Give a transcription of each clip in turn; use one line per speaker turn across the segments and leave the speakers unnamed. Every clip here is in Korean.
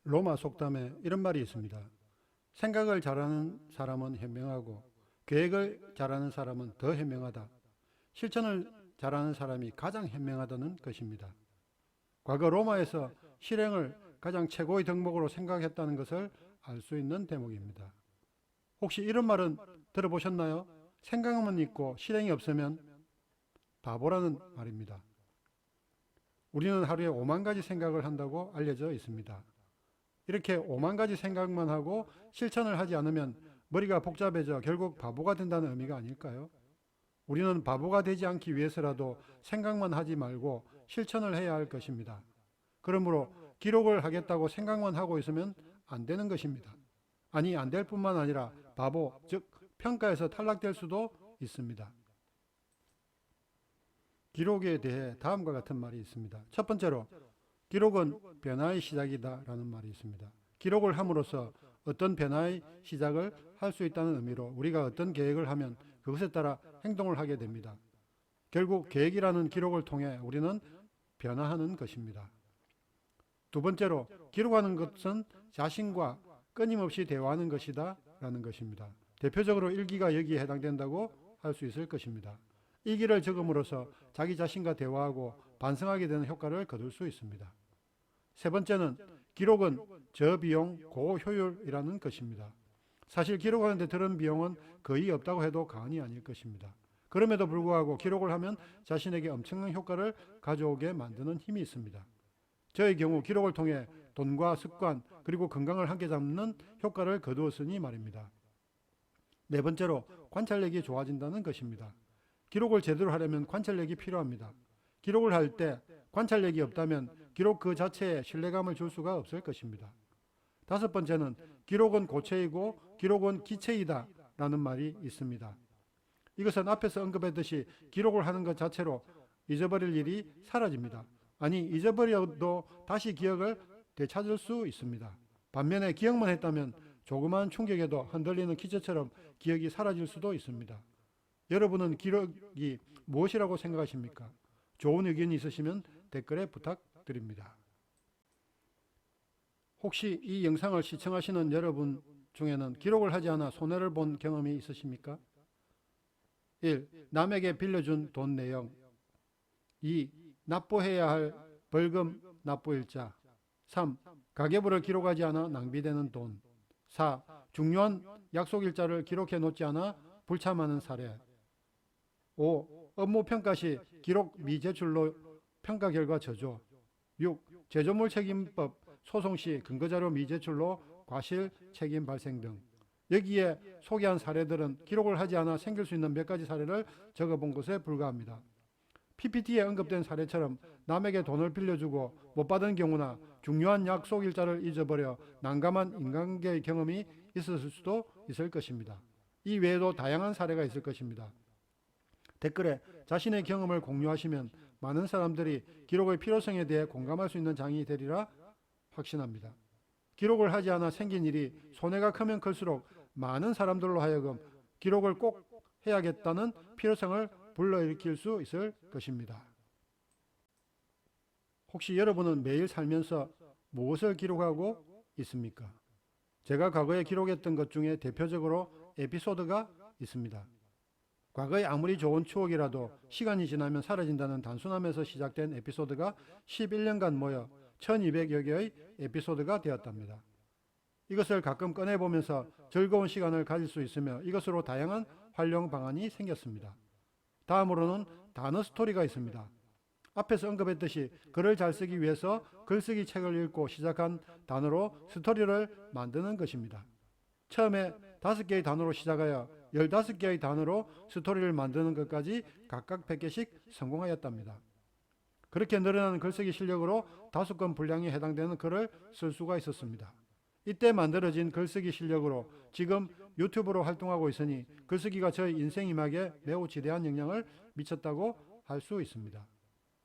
로마 속담에 이런 말이 있습니다. 생각을 잘하는 사람은 현명하고 계획을 잘하는 사람은 더 현명하다. 실천을 잘하는 사람이 가장 현명하다는 것입니다. 과거 로마에서 실행을 가장 최고의 덕목으로 생각했다는 것을 알 수 있는 대목입니다. 혹시 이런 말은 들어보셨나요? 생각만 있고 실행이 없으면 바보라는 말입니다. 우리는 하루에 5만 가지 생각을 한다고 알려져 있습니다. 이렇게 5만 가지 생각만 하고 실천을 하지 않으면 머리가 복잡해져 결국 바보가 된다는 의미가 아닐까요? 우리는 바보가 되지 않기 위해서라도 생각만 하지 말고 실천을 해야 할 것입니다. 그러므로 기록을 하겠다고 생각만 하고 있으면 안 되는 것입니다. 아니, 안 될 뿐만 아니라 바보, 즉 평가에서 탈락될 수도 있습니다. 기록에 대해 다음과 같은 말이 있습니다. 첫 번째로 기록은 변화의 시작이다라는 말이 있습니다. 기록을 함으로써 어떤 변화의 시작을 할 수 있다는 의미로 우리가 어떤 계획을 하면 그것에 따라 행동을 하게 됩니다. 결국 계획이라는 기록을 통해 우리는 변화하는 것입니다. 두 번째로 기록하는 것은 자신과 끊임없이 대화하는 것이다 라는 것입니다. 대표적으로 일기가 여기에 해당된다고 할 수 있을 것입니다. 일기를 적음으로써 자기 자신과 대화하고 반성하게 되는 효과를 거둘 수 있습니다. 세 번째는 기록은 저비용 고효율이라는 것입니다. 사실 기록하는 데 들은 비용은 거의 없다고 해도 과언이 아닐 것입니다. 그럼에도 불구하고 기록을 하면 자신에게 엄청난 효과를 가져오게 만드는 힘이 있습니다. 저의 경우 기록을 통해 돈과 습관 그리고 건강을 함께 잡는 효과를 거두었으니 말입니다. 네 번째로 관찰력이 좋아진다는 것입니다. 기록을 제대로 하려면 관찰력이 필요합니다. 기록을 할 때 관찰력이 없다면 기록 그 자체에 신뢰감을 줄 수가 없을 것입니다. 다섯 번째는 기록은 고체이고 기록은 기체이다 라는 말이 있습니다. 이것은 앞에서 언급했듯이 기록을 하는 것 자체로 잊어버릴 일이 사라집니다. 아니, 잊어버려도 다시 기억을 되찾을 수 있습니다. 반면에 기억만 했다면 조그마한 충격에도 흔들리는 기체처럼 기억이 사라질 수도 있습니다. 여러분은 기록이 무엇이라고 생각하십니까? 좋은 의견이 있으시면 댓글에 부탁드립니다. 혹시 이 영상을 시청하시는 여러분 중에는 기록을 하지 않아 손해를 본 경험이 있으십니까? 1. 남에게 빌려준 돈 내용. 2. 납부해야 할 벌금 납부일자. 3. 가계부를 기록하지 않아 낭비되는 돈. 4. 중요한 약속일자를 기록해 놓지 않아 불참하는 사례. 5. 업무평가 시 기록 미제출로 평가 결과 저조. 6. 제조물 책임법 소송 시 근거자료 미제출로 과실 책임 발생 등. 여기에 소개한 사례들은 기록을 하지 않아 생길 수 있는 몇 가지 사례를 적어본 것에 불과합니다. PPT에 언급된 사례처럼 남에게 돈을 빌려주고 못 받은 경우나 중요한 약속 일자를 잊어버려 난감한 인간관계의 경험이 있었을 수도 있을 것입니다. 이 외에도 다양한 사례가 있을 것입니다. 댓글에 자신의 경험을 공유하시면 많은 사람들이 기록의 필요성에 대해 공감할 수 있는 장이 되리라 확신합니다. 기록을 하지 않아 생긴 일이 손해가 크면 클수록 많은 사람들로 하여금 기록을 꼭 해야겠다는 필요성을 불러일으킬 수 있을 것입니다. 혹시 여러분은 매일 살면서 무엇을 기록하고 있습니까? 제가 과거에 기록했던 것 중에 대표적으로 에피소드가 있습니다. 과거에 아무리 좋은 추억이라도 시간이 지나면 사라진다는 단순함에서 시작된 에피소드가 11년간 모여 1200여 개의 에피소드가 되었답니다. 이것을 가끔 꺼내보면서 즐거운 시간을 가질 수 있으며 이것으로 다양한 활용 방안이 생겼습니다. 다음으로는 단어 스토리가 있습니다. 앞에서 언급했듯이 글을 잘 쓰기 위해서 글쓰기 책을 읽고 시작한 단어로 스토리를 만드는 것입니다. 처음에 5개의 단어로 시작하여 15개의 단어로 스토리를 만드는 것까지 각각 100개씩 성공하였답니다. 그렇게 늘어나는 글쓰기 실력으로 5권 분량에 해당되는 글을 쓸 수가 있었습니다. 이때 만들어진 글쓰기 실력으로 지금 유튜브로 활동하고 있으니 글쓰기가 저의 인생 이막에 매우 지대한 영향을 미쳤다고 할 수 있습니다.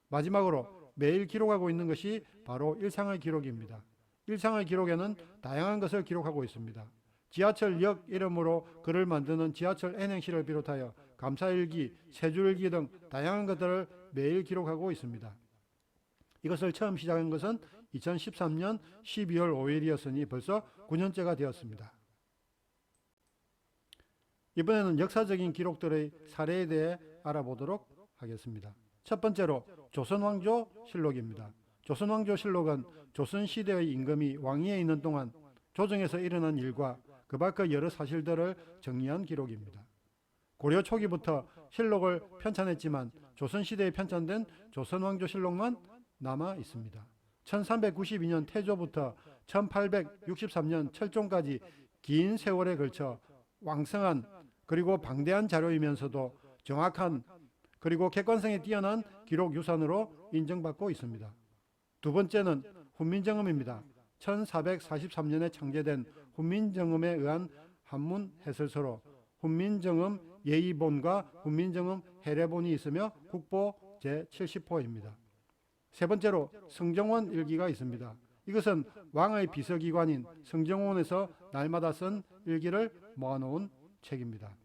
마지막으로 매일 기록하고 있는 것이 바로 일상의 기록입니다. 일상의 기록에는 다양한 것을 기록하고 있습니다. 지하철역 이름으로 글을 만드는 지하철 N행시를 비롯하여 감사일기, 세줄일기 등 다양한 것들을 매일 기록하고 있습니다. 이것을 처음 시작한 것은 2013년 12월 5일이었으니 벌써 9년째가 되었습니다. 이번에는 역사적인 기록들의 사례에 대해 알아보도록 하겠습니다. 첫 번째로 조선왕조실록입니다. 조선왕조실록은 조선시대의 임금이 왕위에 있는 동안 조정에서 일어난 일과 그 밖의 여러 사실들을 정리한 기록입니다. 고려 초기부터 실록을 편찬했지만 조선시대에 편찬된 조선왕조실록만 남아 있습니다. 1392년 태조부터 1863년 철종까지 긴 세월에 걸쳐 왕성한 그리고 방대한 자료이면서도 정확한 그리고 객관성이 뛰어난 기록 유산으로 인정받고 있습니다. 두 번째는 훈민정음입니다. 1443년에 창제된 훈민정음에 의한 한문 해설서로 훈민정음 예의본과 훈민정음 해례본이 있으며 국보 제70호입니다. 세 번째로 성정원 일기가 있습니다. 이것은 왕의 비서기관인 성정원에서 날마다 쓴 일기를 모아놓은 책입니다.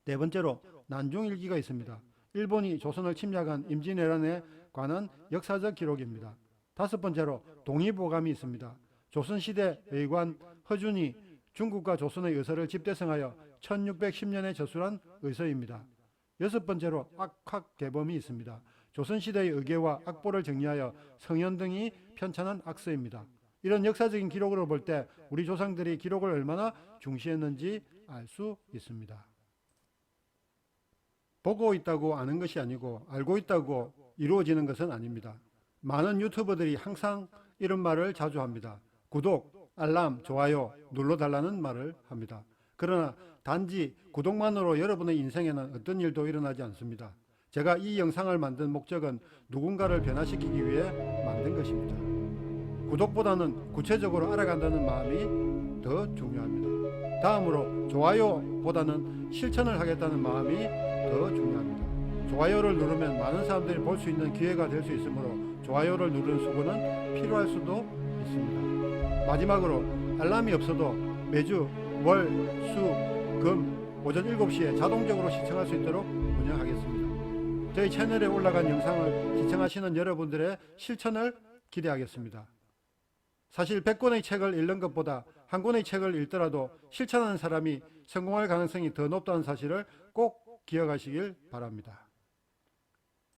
네 번째로 난중일기가 있습니다. 일본이 조선을 침략한 임진왜란에 관한 역사적 기록입니다. 다섯 번째로 동의보감이 있습니다. 조선시대 의관 허준이 중국과 조선의 의서를 집대성하여 1610년에 저술한 의서입니다. 여섯 번째로 악학개범이 있습니다. 조선시대의 의궤와 악보를 정리하여 성현 등이 편찬한 악서입니다. 이런 역사적인 기록으로 볼 때 우리 조상들이 기록을 얼마나 중시했는지 알 수 있습니다. 보고 있다고 아는 것이 아니고 알고 있다고 이루어지는 것은 아닙니다. 많은 유튜버들이 항상 이런 말을 자주 합니다. 구독, 알람, 좋아요 눌러달라는 말을 합니다. 그러나 단지 구독만으로 여러분의 인생에는 어떤 일도 일어나지 않습니다. 제가 이 영상을 만든 목적은 누군가를 변화시키기 위해 만든 것입니다. 구독보다는 구체적으로 알아간다는 마음이 더 중요합니다. 다음으로 좋아요보다는 실천을 하겠다는 마음이 더 중요합니다. 좋아요를 누르면 많은 사람들이 볼 수 있는 기회가 될 수 있으므로 좋아요를 누르는 수고는 필요할 수도 있습니다. 마지막으로 알람이 없어도 매주 월, 수, 금 오전 7시에 자동적으로 시청할 수 있도록 운영하겠습니다. 저희 채널에 올라간 영상을 시청하시는 여러분들의 실천을 기대하겠습니다. 사실 100권의 책을 읽는 것보다 한 권의 책을 읽더라도 실천하는 사람이 성공할 가능성이 더 높다는 사실을 꼭 기억하시길 바랍니다.